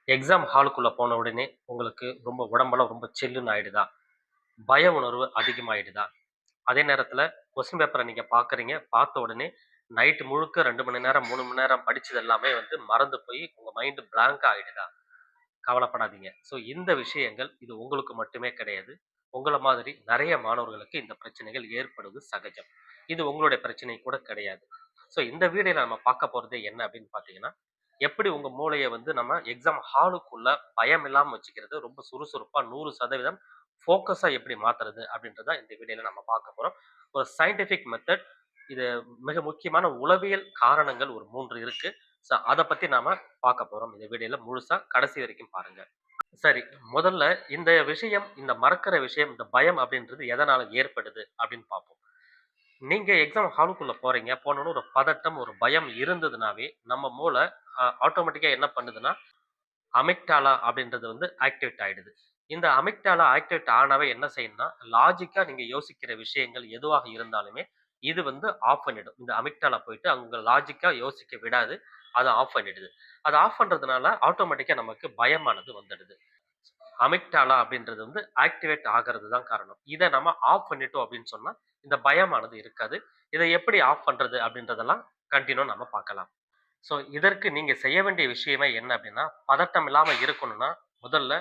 Exam ஹாலுக்குள்ள போன உடனே உங்களுக்கு ரொம்ப உடம்பெல்லாம் ரொம்ப சில்லுன்னு ஆயிடுதா? பய உணர்வு அதிகமாயிடுதா? அதே நேரத்துல கொஸ்டின் பேப்பர நீங்க பார்க்குறீங்க. பார்த்த உடனே நைட் முழுக்க 2 மணி நேரம், 3 மணி நேரம் படிச்சது எல்லாமே வந்து மறந்து போய் உங்க மைண்ட் பிளாங்க்கா ஆயிடுதா? கவலைப்படாதீங்க. இந்த விஷயங்கள் இது உங்களுக்கு மட்டுமே கிடையாது. உங்கள மாதிரி நெறைய மாணவர்களுக்கு இந்த பிரச்சனைகள் ஏற்படுவது சகஜம். இது உங்களுடைய பிரச்சனை கூட கிடையாது. இந்த வீடியோல நம்ம பார்க்க போறது என்ன அப்படின்னு பார்த்தீங்கன்னா, எப்படி உங்க மூளைய வந்து நம்ம எக்ஸாம் ஹாலுக்குள்ள பயம் இல்லாம வச்சுக்கிறது, ரொம்ப சுறுசுறுப்பா 100% ஃபோக்கஸா எப்படி மாத்துறது அப்படின்றத இந்த வீடியோல நம்ம பார்க்க போறோம். ஒரு சயன்டிஃபிக் மெத்தட். இது மிக முக்கியமான உளவியல் காரணங்கள் ஒரு 3 இருக்கு. அத பத்தி நாம பார்க்க போறோம். இந்த வீடியோல முழுசா கடைசி வரைக்கும் பாருங்க. சரி, முதல்ல இந்த விஷயம், இந்த மறக்கிற விஷயம், இந்த பயம் அப்படின்றது எதனால ஏற்படுது அப்படின்னு பார்ப்போம். நீங்க எக்ஸாம் ஹாலுக்குள்ள போறீங்க. போனோனே ஒரு பதட்டம், ஒரு பயம் இருந்ததுனாவே, நம்ம மூளை ஆட்டோமேட்டிக்கா என்ன பண்ணுதுன்னா, அமிக்டாலா அப்படின்றது வந்து ஆக்டிவேட் ஆயிடுது. இந்த அமிக்டாலா ஆக்டிவேட் ஆனாவே என்ன செய்யும்னா, லாஜிக்கா நீங்க யோசிக்கிற விஷயங்கள் எதுவாக இருந்தாலுமே, இது வந்து ஆஃப் பண்ணிடும். இந்த அமிக்டாலா போயிட்டு அங்க லாஜிக்கா யோசிக்க விடாது. அத ஆஃப் பண்ணிடுது. அத ஆஃப் பண்றதுனால ஆட்டோமேட்டிக்கா நமக்கு பயமானது வந்துடுது. அமிக்டாலா அப்படின்றது வந்து ஆக்டிவேட் ஆகிறது தான் காரணம். இத நம்ம ஆஃப் பண்ணிட்டோம் அப்படின்னு சொன்னா, இந்த பயமானது இருக்காது. இத எப்படி ஆஃப் பண்றது அப்படின்றதெல்லாம் கன்டின்யூவா நம்ம பார்க்கலாம். இதற்கு நீங்க செய்ய வேண்டிய விஷயமே என்ன அப்படின்னா, பதட்டம் இல்லாம இருக்கணும்னா, முதல்ல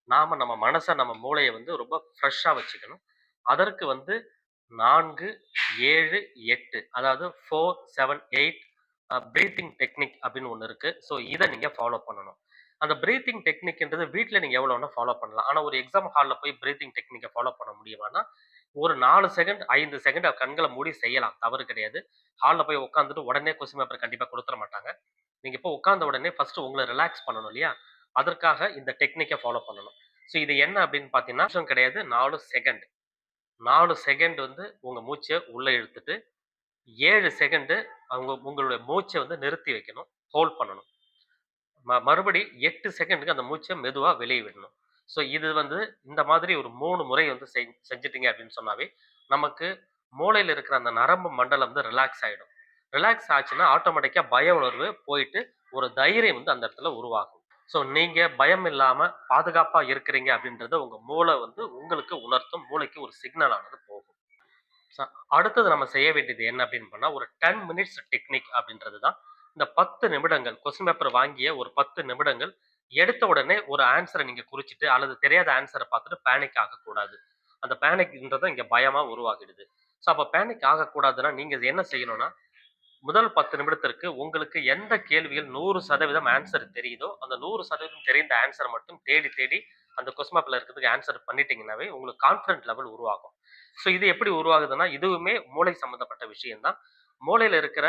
நாம நம்ம மனச, நம்ம மூளைய வந்து ரொம்ப ஃப்ரெஷ்ஷா வச்சுக்கணும். அதற்கு வந்து 4, 7, 8 அதாவது 4, 7, 8 பிரீத்திங் டெக்னிக் அப்படின்னு ஒண்ணு இருக்கு. இத நீங்க ஃபாலோ பண்ணணும். அந்த பிரீத்திங் டெக்னிக்ன்றது வீட்ல நீங்க எவ்வளவு வேணா ஃபாலோ பண்ணலாம். ஆனா ஒரு எக்ஸாம் ஹால்ல போய் பிரீத்திங் டெக்னிக்க ஃபாலோ பண்ண முடியுமான்னா, ஒரு 4 செகண்ட், 5 செகண்ட் கண்கள மூடி செய்யலாம். தவறு கிடையாது. ஹால்ல போய் உட்கார்ந்துட்டு உடனே கொஸ்டின் பேப்பர் கண்டிப்பா குடுத்துற மாட்டாங்க. நீங்க இப்போ உட்கார்ந்த உடனே ஃபர்ஸ்ட் உங்கள ரிலாக்ஸ் பண்ணணும் இல்லையா? அதற்காக இந்த டெக்னிக்க ஃபாலோ பண்ணணும். இது என்ன அப்படின்னு பார்த்தீங்கன்னா, நிமிஷம் கிடையாது 4 செகண்ட். 4 செகண்ட் வந்து உங்க மூச்ச உள்ள இழுத்துட்டு, 7 செகண்ட் உங்களுடைய மூச்ச வந்து நிறுத்தி வைக்கணும். ஹோல்ட் பண்ணணும். மறுபடி 8 செகண்டுக்கு அந்த மூச்ச மெதுவா வெளிய விடணும். இது வந்து இந்த மாதிரி ஒரு 3 முறை வந்து செஞ்சுட்டீங்க அப்படின்னு சொன்னாவே, நமக்கு மூளையில இருக்கிற அந்த நரம்பு மண்டலம் வந்து ரிலாக்ஸ் ஆயிடும். ரிலாக்ஸ் ஆச்சுன்னா, ஆட்டோமேட்டிக்கா பய உணர்வு போயிட்டு, ஒரு தைரியம் வந்து அந்த இடத்துல உருவாகும். நீங்க பயம் இல்லாம பாதுகாப்பா இருக்கிறீங்க அப்படின்றத உங்க மூளை வந்து உங்களுக்கு உணர்த்தும். மூளைக்கு ஒரு சிக்னல் ஆனது போகும். ச அடுத்தது நம்ம செய்ய வேண்டியது என்ன அப்படின்னு பண்ணா, ஒரு 10 மினிட்ஸ் டெக்னிக் அப்படின்றது தான். இந்த 10 நிமிடங்கள் கொஸ்டின் பேப்பர் வாங்கிய ஒரு 10 நிமிடங்கள் எடுத்த உடனே ஒரு ஆன்ஸர நீங்க குறிச்சுட்டு, அல்லது தெரியாத ஆன்ஸர பார்த்துட்டு பேனிக் ஆகக்கூடாது. அந்த பேனிக்ன்றது இங்க பயமா உருவாகிடுது. அப்ப பேனிக் ஆகக்கூடாதுன்னா, நீங்க என்ன செய்யணும்னா, முதல் 10 நிமிடத்திற்கு உங்களுக்கு எந்த கேள்வியில் 100% ஆன்ஸர் தெரியுதோ, அந்த 100% தெரிந்த ஆன்ஸர மட்டும் தேடி, தேடி அந்த கொஸ்டின் பேப்பர்ல இருக்கிறதுக்கு ஆன்ஸர் பண்ணிட்டீங்கன்னாவே, உங்களுக்கு கான்ஃபிடன்ட் லெவல் உருவாகும். இது எப்படி உருவாகுதுன்னா, இதுவுமே மூளை சம்மந்தப்பட்ட விஷயம் தான். மூளையில இருக்கிற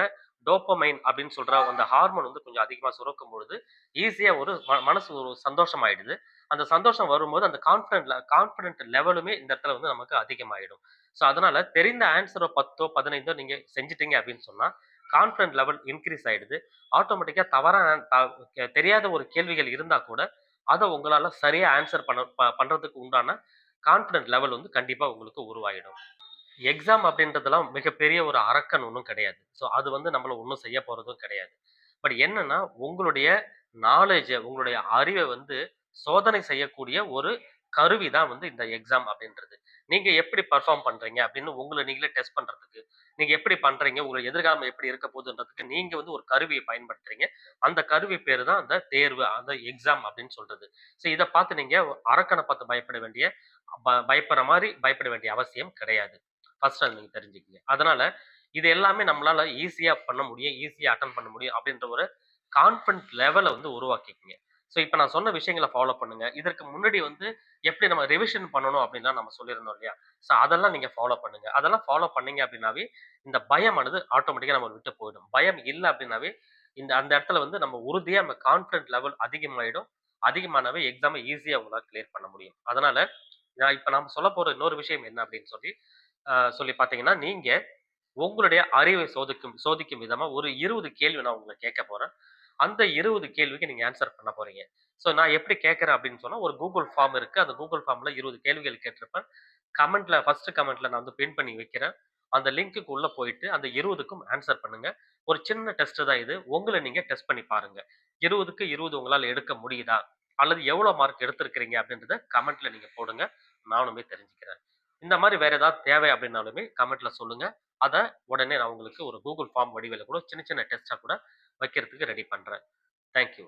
டோப்பமைன் அப்படின்னு சொல்ற அந்த ஹார்மோன் வந்து கொஞ்சம் அதிகமா சுரக்கும் பொழுது, ஈஸியா ஒரு மனசு ஒரு சந்தோஷம் ஆயிடுது. அந்த சந்தோஷம் வரும்போது, அந்த கான்ஃபிடன்ட் லெவலுமே இந்த இடத்துல வந்து நமக்கு அதிகமாயிடும். அதனால தெரிந்த ஆன்ஸர 10ஓ, 15ஓ நீங்க செஞ்சுட்டீங்க அப்படின்னு சொன்னா, கான்ஃபிடன்ட் லெவல் இன்கிரீஸ் ஆயிடுது. ஆட்டோமேட்டிக்கா தவறான தெரியாத ஒரு கேள்விகள் இருந்தா கூட, அத உங்களால சரியா ஆன்ஸர் பண்றதுக்கு உண்டான கான்ஃபிடன்ட் லெவல் வந்து கண்டிப்பா உங்களுக்கு உருவாயிடும். எக்ஸாம் அப்படின்றதெல்லாம் மிகப்பெரிய ஒரு அரக்கன் ஒண்ணும் கிடையாது. அது வந்து நம்மள ஒண்ணும் செய்ய போறதும் கிடையாது. பட் என்னன்னா, உங்களுடைய உங்களுடைய அறிவ வந்து சோதனை செய்யக்கூடிய ஒரு கருவி தான் வந்து இந்த எக்ஸாம் அப்படின்றது. நீங்க எப்படி பெர்ஃபார்ம் பண்றீங்க அப்படின்னு உங்கள நீங்களே டெஸ்ட் பண்றதுக்கு, நீங்க எப்படி பண்றீங்க, உங்க எதிர்காலம் எப்படி இருக்க போகுதுன்றதுக்கு நீங்க வந்து ஒரு கருவிய பயன்படுத்துறீங்க. அந்த கருவி பேரு தான் அந்த தேர்வு, அந்த எக்ஸாம் அப்படின்னு சொல்றது. இத பார்த்து நீங்க அரக்கன பார்த்து பயப்பட வேண்டிய பயப்படுற மாரி பயப்பட வேண்டிய அவசியம் கிடையாது. ஃபர்ஸ்ட் அத நீங்க தெரிஞ்சுக்கங்க. அதனால இது எல்லாமே நம்மளால ஈஸியா பண்ண முடியும். ஈஸியா அட்டெண்ட் பண்ண முடியும் அப்படின்ற ஒரு கான்ஃபிடன்ட் லெவல வந்து உருவாக்கிக்கங்க. இப்ப நான் சொன்ன விஷயங்கள ஃபாலோ பண்ணுங்க. இதற்கு முன்னாடி வந்து எப்படி நம்ம ரிவிஷன் பண்ணணும் அப்படின்லாம் நம்ம சொல்லியிருந்தோம் இல்லையா? அதெல்லாம் நீங்க ஃபாலோ பண்ணுங்க. அதெல்லாம் ஃபாலோ பண்ணீங்க அப்படின்னாவே, இந்த பயமானது ஆட்டோமேட்டிக்கா நம்மள விட்டு போயிடும். பயம் இல்ல அப்படின்னாவே, அந்த இடத்துல வந்து நம்ம உறுதியா நம்ம கான்ஃபிடன்ட் லெவல் அதிகமாயிடும். அதிகமானாவே எக்ஸாம ஈஸியா உங்களால கிளியர் பண்ண முடியும். அதனால இப்ப நாம சொல்லப்போற இன்னொரு விஷயம் என்ன அப்படின்னு சொல்லி பார்த்தீங்கன்னா, நீங்க உங்களுடைய அறிவை சோதிக்கும் விதமா ஒரு 20 கேள்வி நான் உங்கள கேட்கப் போறேன். அந்த 20 கேள்விக்கு நீங்க ஆன்ஸர் பண்ண போறீங்க. நான் எப்படி கேட்கிறேன் அப்படின்னு சொன்னா, ஒரு Google ஃபார்ம் இருக்கு. அந்த Google ஃபார்ம்ல 20 கேள்விகள் கேட்டிருப்பேன். ஃபர்ஸ்ட் கமெண்ட்ல நான் வந்து பின் பண்ணி வைக்கிறேன். அந்த லிங்க்குக்கு உள்ள போயிட்டு அந்த 20க்கும் ஆன்ஸர் பண்ணுங்க. ஒரு சின்ன டெஸ்ட் தான் இது. உங்கள நீங்க டெஸ்ட் பண்ணி பாருங்க. 20க்கு 20 உங்களால எடுக்க முடியுதா? அல்லது எவ்வளோ மார்க் எடுத்திருக்கிறீங்க அப்படின்றத கமெண்ட்ல நீங்க போடுங்க. நானுமே தெரிஞ்சுக்கிறேன். இந்த மாரி வேற ஏதாவது தேவை அப்படின்னாலுமே கமெண்ட்ல சொல்லுங்க. அத உடனே நான் உங்களுக்கு ஒரு Google ஃபார்ம் வடிவில கூட சின்ன சின்ன டெஸ்ட்டா கூட வைக்கிறதுக்கு ரெடி பண்றேன். Thank you.